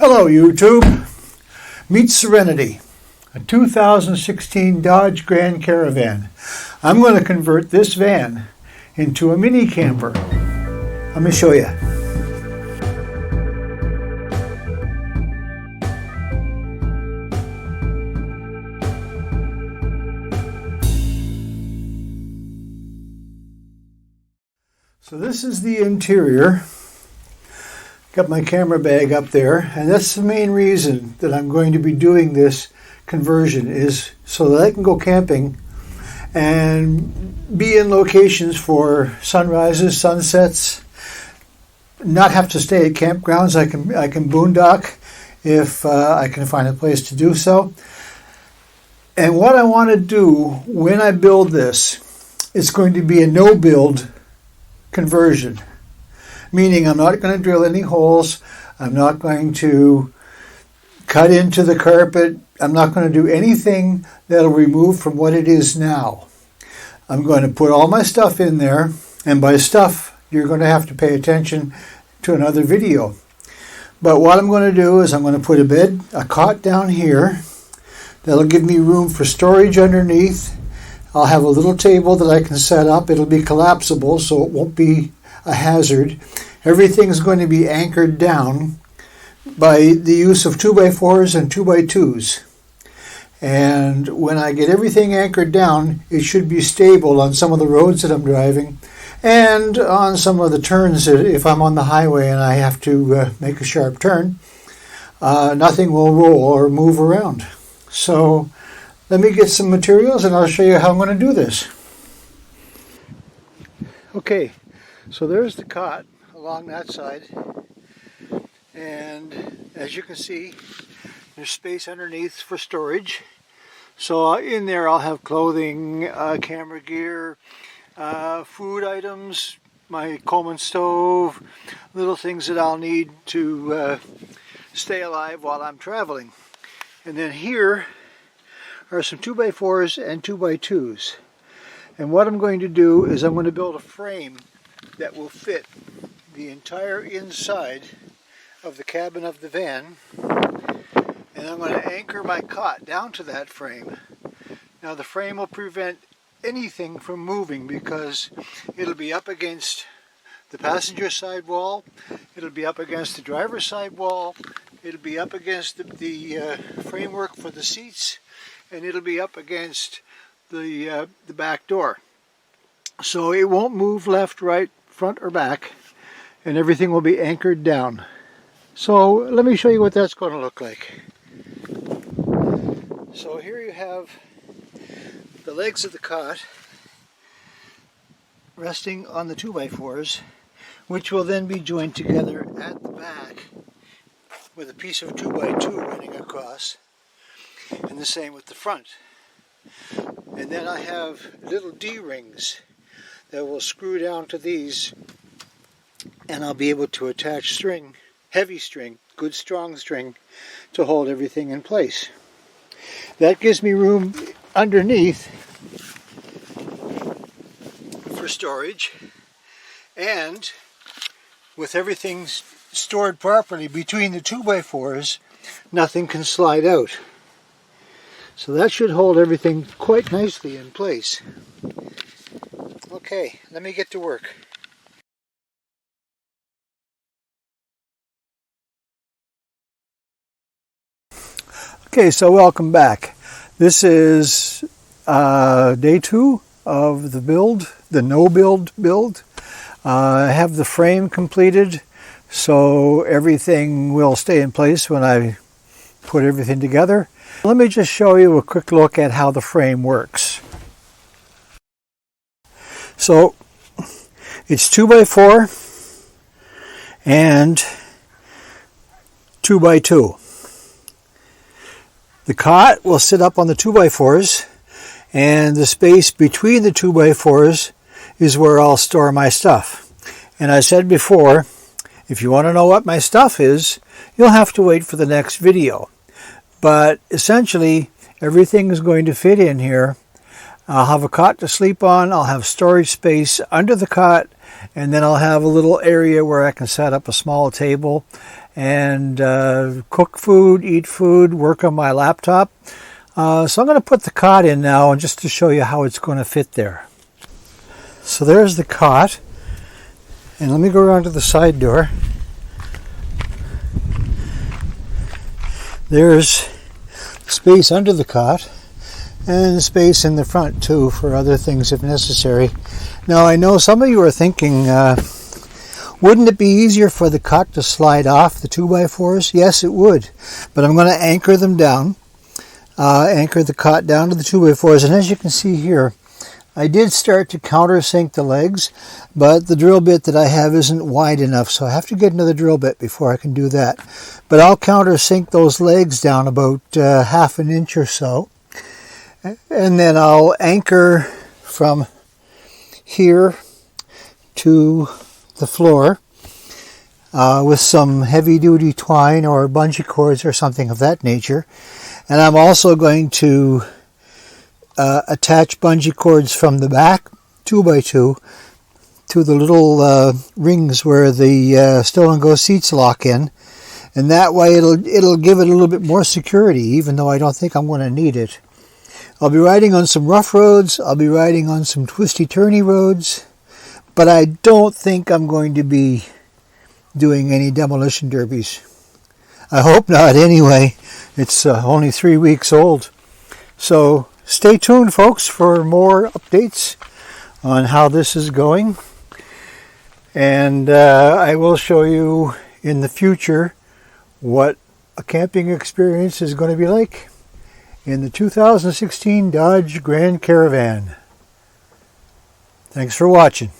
Hello YouTube, meet Serenity, a 2016 Dodge Grand Caravan. I'm going to convert this van into a mini camper. Let me show you. So this is the interior. Got my camera bag up there, and that's the main reason that I'm going to be doing this conversion, is so that I can go camping and be in locations for sunrises, sunsets, not have to stay at campgrounds. I can boondock if I can find a place to do so. And what I want to do when I build this, it's going to be a no-build conversion. Meaning I'm not going to drill any holes, I'm not going to cut into the carpet, I'm not going to do anything that'll remove from what it is now. I'm going to put all my stuff in there, and by stuff you're going to have to pay attention to another video. But what I'm going to do is I'm going to put a cot down here. That'll give me room for storage underneath. I'll have a little table that I can set up. It'll be collapsible, so it won't be a hazard. Everything's going to be anchored down by the use of 2x4s and 2x2s. And when I get everything anchored down, it should be stable on some of the roads that I'm driving and on some of the turns. If I'm on the highway and I have to make a sharp turn, nothing will roll or move around. So let me get some materials and I'll show you how I'm going to do this. Okay. So there's the cot along that side, and as you can see, there's space underneath for storage. So in there I'll have clothing, camera gear, food items, my Coleman stove, little things that I'll need to stay alive while I'm traveling. And then here are some 2x4s and 2x2s. And what I'm going to do is I'm going to build a frame that will fit the entire inside of the cabin of the van, and I'm going to anchor my cot down to that frame. Now the frame will prevent anything from moving because it'll be up against the passenger side wall, it'll be up against the driver's side wall, it'll be up against the framework for the seats, and it'll be up against the back door. So it won't move left, right, front or back, and everything will be anchored down. So let me show you what that's going to look like. So here you have the legs of the cot resting on the 2x4s, which will then be joined together at the back with a piece of 2x2 running across, and the same with the front. And then I have little D-rings that will screw down to these, and I'll be able to attach string, heavy string, good strong string, to hold everything in place. That gives me room underneath for storage, and with everything stored properly between the 2x4s, nothing can slide out. So that should hold everything quite nicely in place. Okay, let me get to work. Okay, so welcome back. This is day 2 of the build, the no-build build. I have the frame completed, so everything will stay in place when I put everything together. Let me just show you a quick look at how the frame works. So it's 2x4 and 2x2. The cot will sit up on the 2x4s, and the space between the 2x4s is where I'll store my stuff. And I said before, if you want to know what my stuff is, you'll have to wait for the next video. But essentially, everything is going to fit in here. I'll have a cot to sleep on, I'll have storage space under the cot, and then I'll have a little area where I can set up a small table and cook food, eat food, work on my laptop. So I'm going to put the cot in now, and just to show you how it's going to fit there. So there's the cot, and let me go around to the side door. There's space under the cot and space in the front too for other things if necessary. Now I know some of you are thinking, wouldn't it be easier for the cot to slide off the 2x4s? Yes, it would, but I'm going to anchor them down, anchor the cot down to the 2x4s, and as you can see here, I did start to countersink the legs, but the drill bit that I have isn't wide enough, so I have to get another drill bit before I can do that. But I'll countersink those legs down about half an inch or so, and then I'll anchor from here to the floor with some heavy-duty twine or bungee cords or something of that nature. And I'm also going to attach bungee cords from the back, 2x2, to the little rings where the Stow and Go seats lock in, and that way it'll give it a little bit more security, even though I don't think I'm going to need it. I'll be riding on some rough roads, I'll be riding on some twisty-turny roads, but I don't think I'm going to be doing any demolition derbies. I hope not anyway. It's only 3 weeks old. So stay tuned, folks, for more updates on how this is going. And I will show you in the future what a camping experience is going to be like in the 2016 Dodge Grand Caravan. Thanks for watching.